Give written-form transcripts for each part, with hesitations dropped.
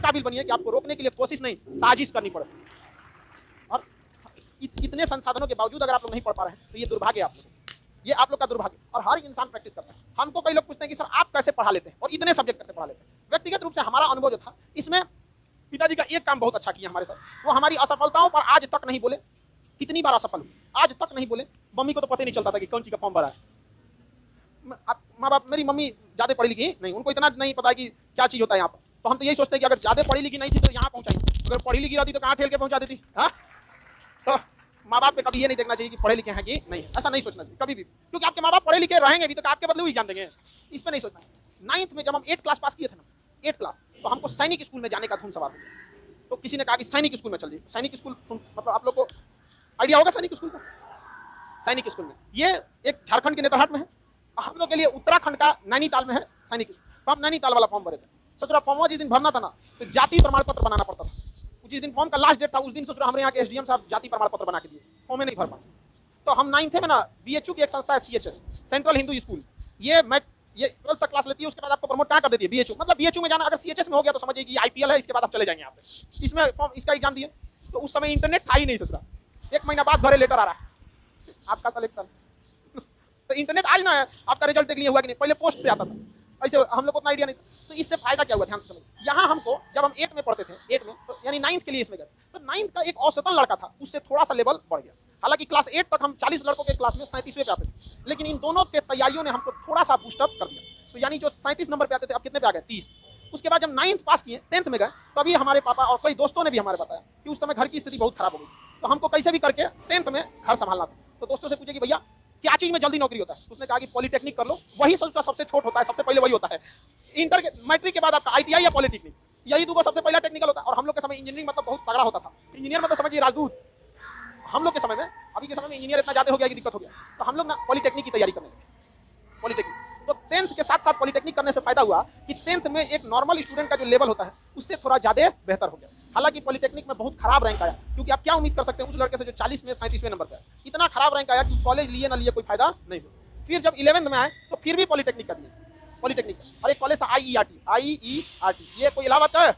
काबिल बनिए कि आपको रोकने के लिए कोशिश नहीं, साजिश करनी पड़े। और इतने संसाधनों के बावजूद अगर आप लोग नहीं पढ़ पा रहे हैं तो ये दुर्भाग्य है आप लोगों को, ये आप लोग का दुर्भाग्य। और हर इंसान प्रैक्टिस करता है। हमको कई लोग पूछते हैं कि सर आप कैसे पढ़ा लेते हैं और इतने सब्जेक्ट कैसे पढ़ा लेते हैं। व्यक्तिगत रूप से हमारा अनुभव जो था, इसमें पिताजी का एक काम बहुत अच्छा किया हमारे साथ, वो हमारी असफलताओं पर आज तक नहीं बोले। कितनी बार असफल हुए आज तक नहीं बोले। मम्मी को तो पता ही नहीं चलता था कि कौन चीज का फॉर्म भरा है। माँ बाप, मेरी मम्मी ज्यादा पढ़ी लिखी नहीं, उनको इतना नहीं पता कि क्या चीज होता है यहाँ पर। तो हम तो यही सोचते हैं कि अगर ज्यादा पढ़ी लिखी नहीं थी तो यहाँ पहुंचाई, अगर पढ़ी लिखी रहती तो कहाँ ठेल के पहुंचा देती। हाँ, तो माँ बाप पे कभी ये नहीं देखना चाहिए कि पढ़े लिखे हैं कि नहीं, ऐसा नहीं सोचना चाहिए कभी भी, क्योंकि आपके माँ बाप पढ़े लिखे रहेंगे भी तो आपके बदले ही जान देंगे। इस पर नहीं सोचना है। 9th में जब हम 8 क्लास पास किए थे ना, 8 क्लास, तो हमको सैनिक स्कूल में जाने का धुन सवार हो गया। तो किसी ने कहा कि सैनिक स्कूल में चल जाइए। सैनिक स्कूल मतलब आप लोग को आइडिया होगा सैनिक स्कूल का। सैनिक स्कूल में ये एक झारखंड के नेतरहाट में है, हम लोग के लिए उत्तराखंड का नैनीताल में है सैनिक स्कूल। तो हम नैनीताल वाला फॉर्म भरे थे। सचुरा फॉर्म जिस दिन भरना था ना, तो जाति प्रमाण पत्र बनाना पड़ता था। जिस दिन फॉर्म का लास्ट डेट था उस दिन सचुरा हमारे यहाँ के एसडीएम साहब जाति प्रमाण पत्र बना के दिए, फॉर्म में नहीं भर पाए। तो हम 9th में ना, बीएचयू की एक संस्था है सीएचएस, सेंट्रल हिंदू स्कूल, ये 12th तक क्लास लेती है, उसके बाद आपको प्रमोट कहाँ कर देती है, बीएचयू। मतलब बीएचयू में जाना, अगर सीएचएस में हो गया तो समझिए कि आईपीएल है, इसके बाद आप चले जाएंगे यहाँ पे। इसमें फॉर्म, इसका एग्जाम दिए, तो उस समय इंटरनेट था ही नहीं सचुरा। 1 महीना बाद भरे लेटर आ रहा है आपका सिलेक्शन। तो इंटरनेट आज ना है, आपका रिजल्ट देख लिया हुआ कि नहीं, पहले पोस्ट से आता था, ऐसे हम लोग को उतना आइडिया नहीं था। तो इससे फायदा क्या हुआ, ध्यान से समझिए। यहाँ हमको जब हम 8 में पढ़ते थे, 8 में तो यानी 9th के लिए इसमें गए, तो 9th का एक औसतन लड़का था, उससे थोड़ा सा लेवल बढ़ गया। हालांकि क्लास 8 तक हम 40 लड़कों के क्लास में 37वें पे आते थे, लेकिन इन दोनों के तैयारियों ने हमको थोड़ा सा बूस्टअप कर दिया। तो यानी जो 37 नंबर पे आते थे, अब कितने पे आ गए, 30। उसके बाद जब 9th पास किए, 10th में गए, तभी हमारे पापा और कई दोस्तों ने भी हमारे बताया कि उस समय घर की स्थिति बहुत खराब हो गई, तो हमको कैसे भी करके 10th में घर संभालना था। तो दोस्तों से पूछे कि भैया क्या चीज में जल्दी नौकरी होता है, उसने कहा कि पॉलिटेक्निक कर लो, वही सबसे छोट होता है, सबसे पहले वही होता है। इंटर के मैट्रिक के बाद आपका आईटीआई या पॉलिटेक्निक, यही दो सबसे पहला टेक्निकल होता है। और हम लोग के समय इंजीनियरिंग मतलब बहुत तगड़ा होता था। इंजीनियर मतलब समझिए राजदूत। हम लोग के समय में, अभी के समय में इंजीनियर इतना ज्यादा हो गया कि दिक्कत हो गया, तो हम लोग ना पॉलिटेक्निक की तैयारी करने लगे। पॉलिटेक्निक तो 10th के साथ साथ पॉलिटेक्निक करने से फायदा हुआ कि 10th में एक नॉर्मल स्टूडेंट का जो लेवल होता है उससे थोड़ा ज्यादा बेहतर हो गया। हालांकि पॉलिटेक्निक में बहुत खराब रैंक आया, क्योंकि आप क्या उम्मीद कर सकते हैं उस लड़के से जो 40 में 37वें नंबर पर, इतना खराब रैंक आया कि कॉलेज लिए ना लिए कोई फायदा नहीं हुआ। फिर जब 11th में आए तो फिर भी पॉलिटेक्निक कर दिए, पॉलिटेक्निक। और एक कॉलेज था आईईआरटी, ये कोई इलाहाबाद का है,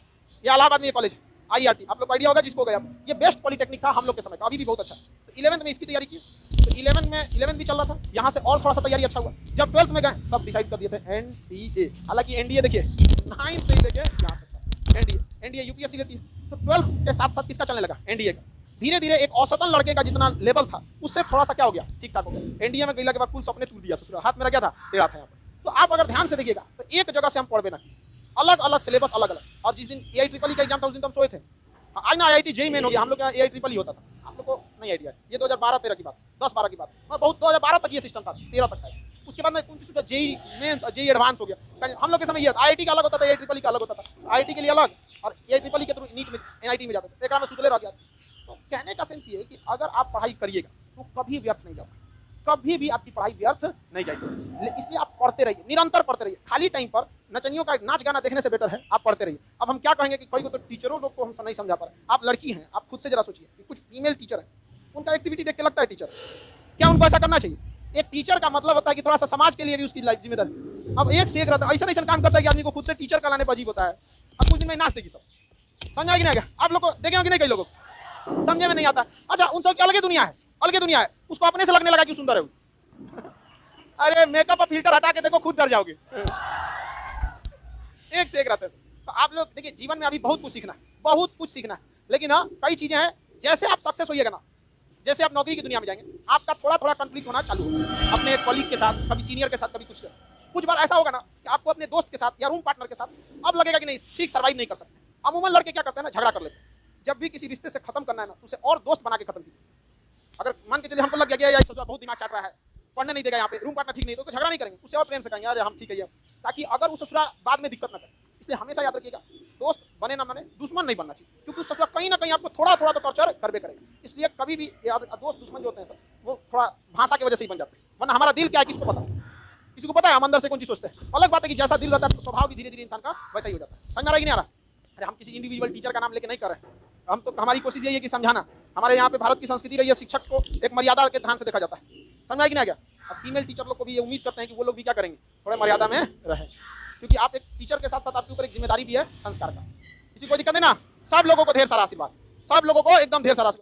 ये इलाहाबाद में कॉलेज आईईआरटी, आप लोग को आइडिया होगा जिसको गया, ये बेस्ट पॉलिटेक्निक था हम लोग के समय का, अभी भी बहुत अच्छा। तो 11th में इसकी तैयारी की, तो 11th भी चल रहा था, यहाँ से और थोड़ा सा तैयारी अच्छा हुआ। जब 12th में गए तब डिसाइड कर दिए थे एनडीए। हालांकि एनडीए देखिए 9th से ही लेके यहाँ तक एनडीए यूपीएससी लेती है। तो 12th के साथ साथ किसका चलने लगा, एनडीए का। धीरे धीरे एक औसतन लड़के का जितना लेवल था उससे थोड़ा सा क्या हो गया, ठीक ठाक हो गया। एनडीए में गईला के बाद कुल सपने टूट दिया, ससुरा हाथ मेरा क्या था, टेढ़ा था यहाँ पर। तो आप अगर ध्यान से देखिएगा तो एक जगह से हम पढ़ ना, अलग अलग सिलेबस अलग अलग। और जिस दिन AIEEE का एग्जाम था उस दिन तो हम सोए थे। आज ना IIT जेईई मेन हो गया, हम लोग का AIEEE होता था, आप लोग को नहीं आइडिया है। ये 2012-13 की बात, 10-12 की बात, बहुत 2012 तक ये सिस्टम था, 13 तक शायद। उसके बाद में जेईई मेंस और जेईई एडवांस हो गया। हम लोग के समय ये IIT का अलग होता था, AIEEE का अलग होता था। IIT के लिए अलग और AIEEE के थ्रू नीट में NIT में जाते थे, एक में सुतले रह गया। तो कहने का सेंस ये है कि अगर आप पढ़ाई करिएगा तो कभी व्यर्थ नहीं जाता, कभी भी आपकी पढ़ाई व्यर्थ नहीं जाएगी। इसलिए आप पढ़ते रहिए, निरंतर पढ़ते रहिए। खाली टाइम पर नचनियों का नाच गाना देखने से बेटर है आप पढ़ते रहिए। अब हम क्या कहेंगे कि कोई को तो टीचरों लोग को हम नहीं समझा पा रहे। आप लड़की हैं, आप खुद से जरा सोचिए कि कुछ फीमेल टीचर हैं, उनका एक्टिविटी देख के लगता है टीचर, क्या उनको ऐसा करना चाहिए? एक टीचर का मतलब होता है कि थोड़ा सा समाज के लिए भी उसकी लाइफ जिम्मेदारी। अब एक से एक रहता है, ऐसा काम करता है कि आदमी को खुद से टीचर कहलाने पर अजीब होता है। अब कुछ दिन में नाच देगी सब, समझ आएगी नहीं? आप लोग को देखे होंगे नहीं, कई लोगों को समझे में नहीं आता। अच्छा, उन सब की अलग दुनिया है, अलग दुनिया है। उसको अपने से लगने लगा कि सुंदर है। अरे मेकअप और फिल्टर हटा के देखो, खुद डर जाओगे। एक से एक रहते हैं। तो आप लोग देखिए, जीवन में अभी बहुत कुछ सीखना है, बहुत कुछ सीखना है। लेकिन हाँ, कई चीजें हैं, जैसे आप सक्सेस होइएगा ना, जैसे आप नौकरी की दुनिया में जाएंगे, आपका थोड़ा थोड़ा कॉन्फ्लिक्ट होना चालू होगा अपने कलीग के साथ, कभी सीनियर के साथ, कभी कुछ बार ऐसा होगा ना कि आपको अपने दोस्त के साथ या रूम पार्टनर के साथ अब लगेगा कि नहीं, ठीक सर्वाइव नहीं कर सकते। अमूमन लड़के क्या करते हैं ना, झगड़ा कर लेते हैं। जब भी किसी रिश्ते से खत्म करना है ना, उसे और दोस्त बना के खत्म कीजिए। अगर मान के चलिए हमको लग गया यार सोचा बहुत दिमाग चाट रहा है, पढ़ने नहीं देगा, यहाँ पे रूम पार्टनर ठीक नहीं, तो झगड़ा नहीं करेंगे, उससे और प्रेम से कहेंगे यार हम ठीक है, ताकि अगर उस ससुरा बाद में दिक्कत ना करे। इसलिए हमेशा याद रखिएगा, दोस्त बने ना बने, दुश्मन नहीं बनना चाहिए, क्योंकि ससुरा कहीं ना कहीं आपको थोड़ा थोड़ा तो टॉर्चर करबे करेगा। इसलिए कभी भी दोस्त दुश्मन जो होते हैं सर, वो थोड़ा भाषा की वजह से ही बन जाते हैं, वरना हमारा दिल क्या है किसको पता? किसी को पता है हम अंदर से कौन चीज सोचते हैं? अलग बात है कि जैसा दिल रहता है स्वभाव भी धीरे धीरे इंसान का वैसा ही हो जाता है। समझ आ रहा है कि नहीं आ रहा? अरे हम किसी इंडिविजुअल टीचर का नाम लेके नहीं कर रहे हैं, हम तो हमारी कोशिश यही है कि समझाना। हमारे यहाँ पे भारत की संस्कृति रही है, शिक्षक को एक मर्यादा के ध्यान से देखा जाता है। समझ आएगी ना क्या? अब फीमेल टीचर लोग को भी ये उम्मीद करते हैं कि वो लोग भी क्या करेंगे, थोड़े मर्यादा में रहें, क्योंकि आप एक टीचर के साथ साथ आपके ऊपर एक जिम्मेदारी भी है संस्कार का। किसी को दिक्कत नहीं ना, सब लोगों को ढेर सारा आशीर्वाद, सब लोगों को एकदम ढेर सारा आशीर्वाद।